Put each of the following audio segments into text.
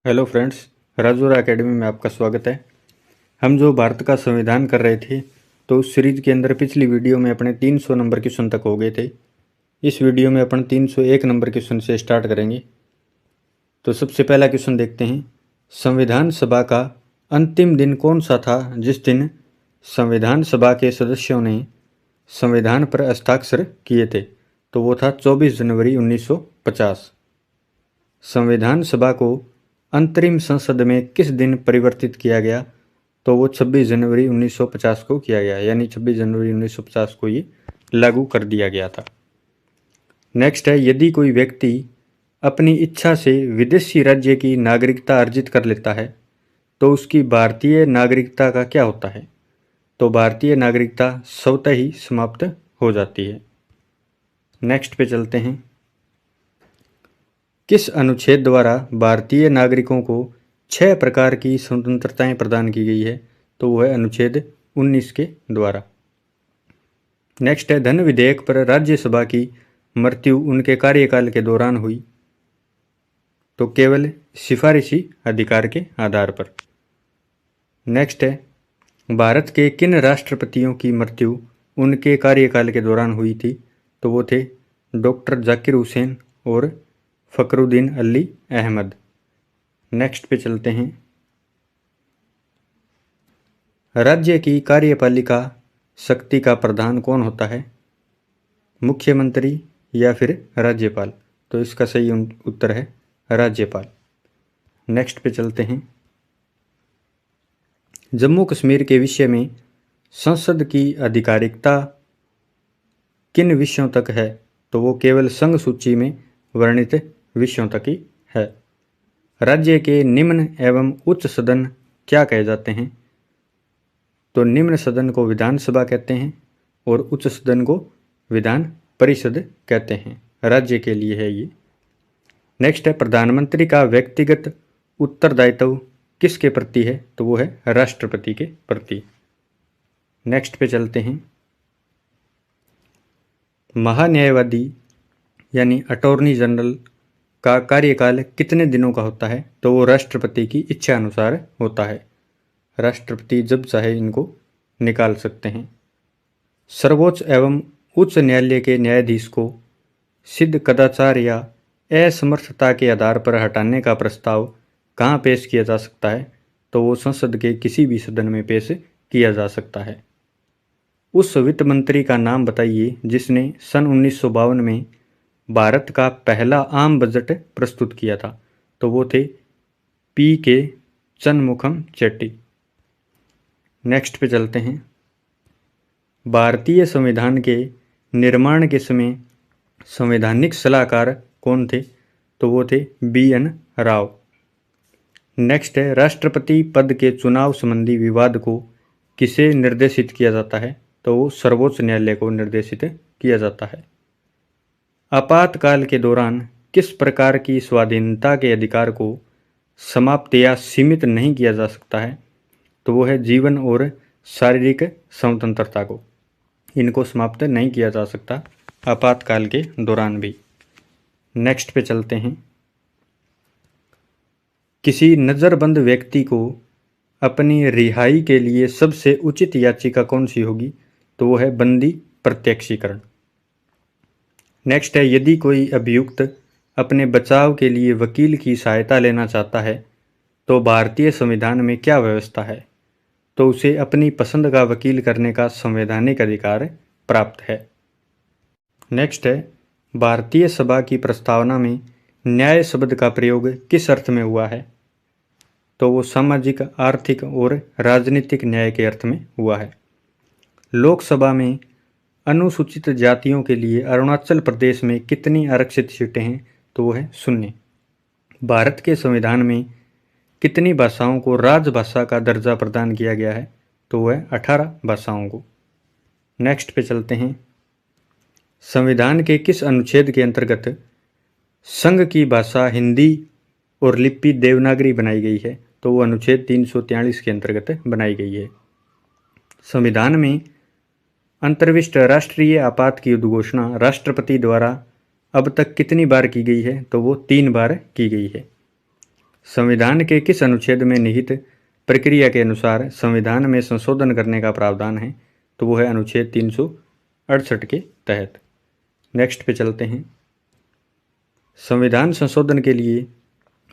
Hello friends, Rajora academy में आपका स्वागत है। हम जो भारत का संविधान कर रहे थे तो उस सीरीज के अंदर पिछली वीडियो में अपने 300 नंबर क्वेश्चन तक हो गए थे। इस वीडियो में अपन 301 नंबर क्वेश्चन से स्टार्ट करेंगे। तो सबसे पहला क्वेश्चन देखते हैं। संविधान सभा का अंतिम दिन कौन सा था जिस दिन संविधान सभा के सदस्यों ने संविधान पर हस्ताक्षर किए थे? तो वो था 24 जनवरी 1950। संविधान सभा को अंतरिम संसद में किस दिन परिवर्तित किया गया? तो वो 26 जनवरी 1950 को किया गया, यानी 26 जनवरी 1950 को ये लागू कर दिया गया था। नेक्स्ट है, यदि कोई व्यक्ति अपनी इच्छा से विदेशी राज्य की नागरिकता अर्जित कर लेता है तो उसकी भारतीय नागरिकता का क्या होता है? तो भारतीय नागरिकता स्वतः ही समाप्त हो जाती है। नेक्स्ट पे चलते हैं। किस अनुच्छेद द्वारा भारतीय नागरिकों को 6 प्रकार की स्वतंत्रताएं प्रदान की गई है? तो वो है अनुच्छेद 19 के द्वारा। नेक्स्ट है, धन विधेयक पर राज्यसभा की मृत्यु उनके कार्यकाल के दौरान हुई? तो केवल सिफारिशी अधिकार के आधार पर। नेक्स्ट है, भारत के किन राष्ट्रपतियों की मृत्यु उनके कार्यकाल के दौरान हुई थी? तो वो थे डॉक्टर जाकिर हुसैन और फखरुद्दीन अली अहमद। नेक्स्ट पे चलते हैं। राज्य की कार्यपालिका शक्ति का प्रधान कौन होता है? मुख्यमंत्री या फिर राज्यपाल? तो इसका सही उत्तर है राज्यपाल। नेक्स्ट पे चलते हैं। जम्मू कश्मीर के विषय में संसद की आधिकारिकता किन विषयों तक है? तो वो केवल संघ सूची में वर्णित विषयों तक ही है। राज्य के निम्न एवं उच्च सदन क्या कहे जाते हैं? तो निम्न सदन को विधानसभा कहते हैं और उच्च सदन को विधान परिषद कहते हैं। राज्य के लिए है ये। नेक्स्ट है, प्रधानमंत्री का व्यक्तिगत उत्तरदायित्व किसके प्रति है? तो वो है राष्ट्रपति के प्रति। नेक्स्ट पे चलते हैं। महान्यायवादी यानी अटॉर्नी जनरल का कार्यकाल कितने दिनों का होता है? तो वो राष्ट्रपति की इच्छा अनुसार होता है। राष्ट्रपति जब चाहे इनको निकाल सकते हैं। सर्वोच्च एवं उच्च न्यायालय के न्यायाधीश को सिद्ध कदाचार या असमर्थता के आधार पर हटाने का प्रस्ताव कहाँ पेश किया जा सकता है? तो वो संसद के किसी भी सदन में पेश किया जा सकता है। उस वित्त मंत्री का नाम बताइए जिसने सन 1952 में भारत का पहला आम बजट प्रस्तुत किया था? तो वो थे P.K. चन्मुखम चेट्टी। नेक्स्ट पे चलते हैं। भारतीय संविधान के निर्माण के समय संवैधानिक सलाहकार कौन थे? तो वो थे B.N. राव। नेक्स्ट है, राष्ट्रपति पद के चुनाव संबंधी विवाद को किसे निर्देशित किया जाता है? तो वो सर्वोच्च न्यायालय को निर्देशित किया जाता है। आपातकाल के दौरान किस प्रकार की स्वाधीनता के अधिकार को समाप्त या सीमित नहीं किया जा सकता है? तो वो है जीवन और शारीरिक स्वतंत्रता को। इनको समाप्त नहीं किया जा सकता आपातकाल के दौरान भी। नेक्स्ट पे चलते हैं। किसी नज़रबंद व्यक्ति को अपनी रिहाई के लिए सबसे उचित याचिका कौन सी होगी? तो वो है बंदी प्रत्यक्षीकरण। नेक्स्ट है, यदि कोई अभियुक्त अपने बचाव के लिए वकील की सहायता लेना चाहता है तो भारतीय संविधान में क्या व्यवस्था है? तो उसे अपनी पसंद का वकील करने का संवैधानिक अधिकार प्राप्त है। नेक्स्ट है, भारतीय सभा की प्रस्तावना में न्याय शब्द का प्रयोग किस अर्थ में हुआ है? तो वो सामाजिक, आर्थिक और राजनीतिक न्याय के अर्थ में हुआ है। लोकसभा में अनुसूचित जातियों के लिए अरुणाचल प्रदेश में कितनी आरक्षित सीटें हैं? तो वो है 0। भारत के संविधान में कितनी भाषाओं को राजभाषा का दर्जा प्रदान किया गया है? तो वो है 18 भाषाओं को। नेक्स्ट पे चलते हैं। संविधान के किस अनुच्छेद के अंतर्गत संघ की भाषा हिंदी और लिपि देवनागरी बनाई गई है? तो वो अनुच्छेद 343 के अंतर्गत बनाई गई है। संविधान में अंतर्विष्ट राष्ट्रीय आपात की उद्घोषणा राष्ट्रपति द्वारा अब तक कितनी बार की गई है? तो वो 3 बार की गई है। संविधान के किस अनुच्छेद में निहित प्रक्रिया के अनुसार संविधान में संशोधन करने का प्रावधान है? तो वो है अनुच्छेद 368 के तहत। नेक्स्ट पे चलते हैं। संविधान संशोधन के लिए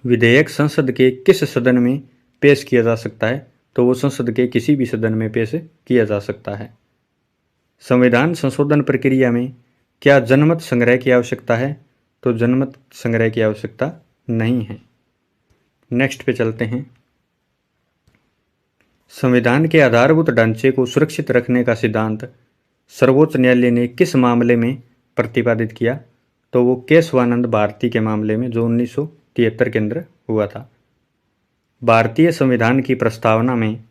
विधेयक संसद के किस सदन में पेश किया जा सकता है? तो वो संसद के किसी भी सदन में पेश किया जा सकता है। संविधान संशोधन प्रक्रिया में क्या जनमत संग्रह की आवश्यकता है? तो जनमत संग्रह की आवश्यकता नहीं है। नेक्स्ट पे चलते हैं। संविधान के आधारभूत ढांचे को सुरक्षित रखने का सिद्धांत सर्वोच्च न्यायालय ने किस मामले में प्रतिपादित किया? तो वो केशवानंद भारती के मामले में, जो 1973 के अंदर हुआ था। भारतीय संविधान की प्रस्तावना में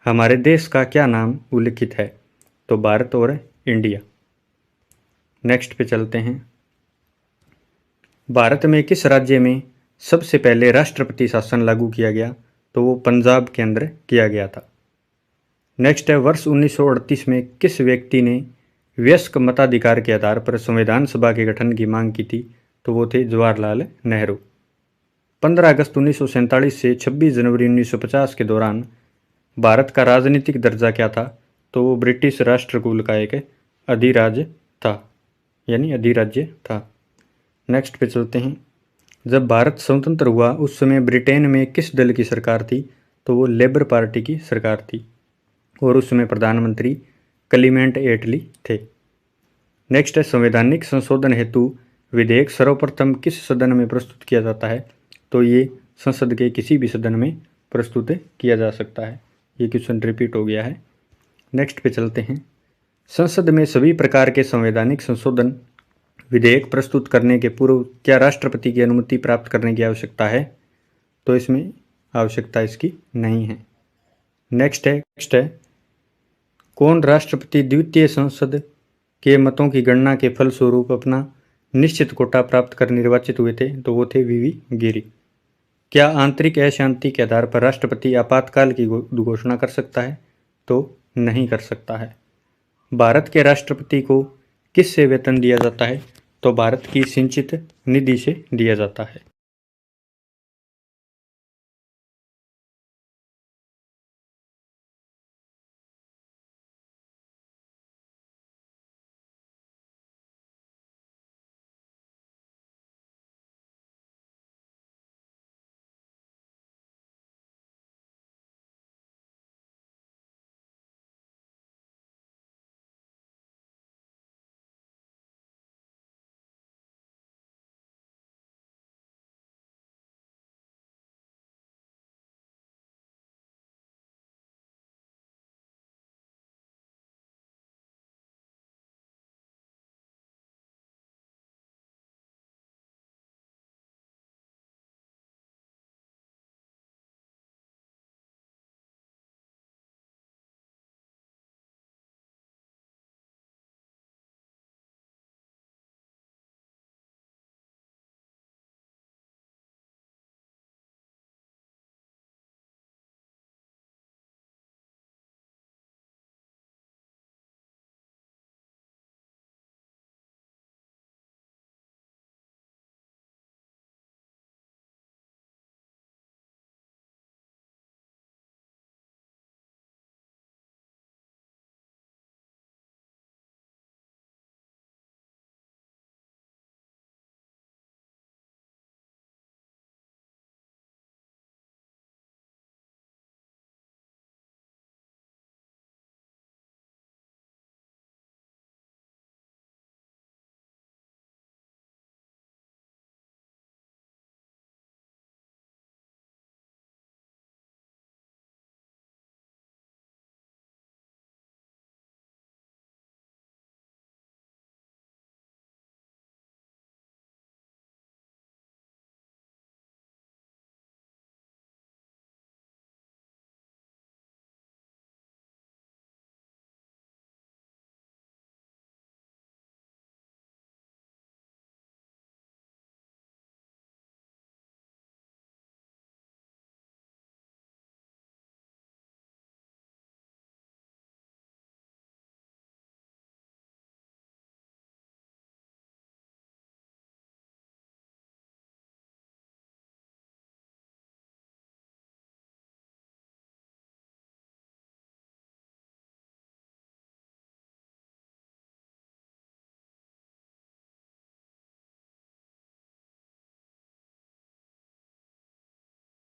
हमारे देश का क्या नाम उल्लिखित है? तो भारत और इंडिया। नेक्स्ट पे चलते हैं। भारत में किस राज्य में सबसे पहले राष्ट्रपति शासन लागू किया गया? तो वो पंजाब के अंदर किया गया था। नेक्स्ट है, वर्ष 1938 में किस व्यक्ति ने वयस्क मताधिकार के आधार पर संविधान सभा के गठन की मांग की थी? तो वो थे जवाहरलाल नेहरू। 15 अगस्त 1947 से 26 जनवरी 1950 के दौरान भारत का राजनीतिक दर्जा क्या था? तो वो ब्रिटिश राष्ट्रकूल का एक अधिराज्य था, यानी अधिराज्य था। नेक्स्ट पे चलते हैं। जब भारत स्वतंत्र हुआ उस समय ब्रिटेन में किस दल की सरकार थी? तो वो लेबर पार्टी की सरकार थी और उस समय प्रधानमंत्री क्लीमेंट एटली थे। नेक्स्ट है, संवैधानिक संशोधन हेतु विधेयक सर्वप्रथम किस सदन में प्रस्तुत किया जाता है? तो ये संसद के किसी भी सदन में प्रस्तुत किया जा सकता है। ये क्वेश्चन रिपीट हो गया है। नेक्स्ट पे चलते हैं। संसद में सभी प्रकार के संवैधानिक संशोधन विधेयक प्रस्तुत करने के पूर्व क्या राष्ट्रपति की अनुमति प्राप्त करने की आवश्यकता है? तो इसमें आवश्यकता इसकी नहीं है। नेक्स्ट है, कौन राष्ट्रपति द्वितीय संसद के मतों की गणना के फलस्वरूप अपना निश्चित कोटा प्राप्त कर निर्वाचित हुए थे? तो वो थे वीवी गिरी। क्या आंतरिक अशांति के आधार पर राष्ट्रपति आपातकाल की घोषणा कर सकता है? तो नहीं कर सकता है। भारत के राष्ट्रपति को किससे वेतन दिया जाता है? तो भारत की सिंचित निधि से दिया जाता है।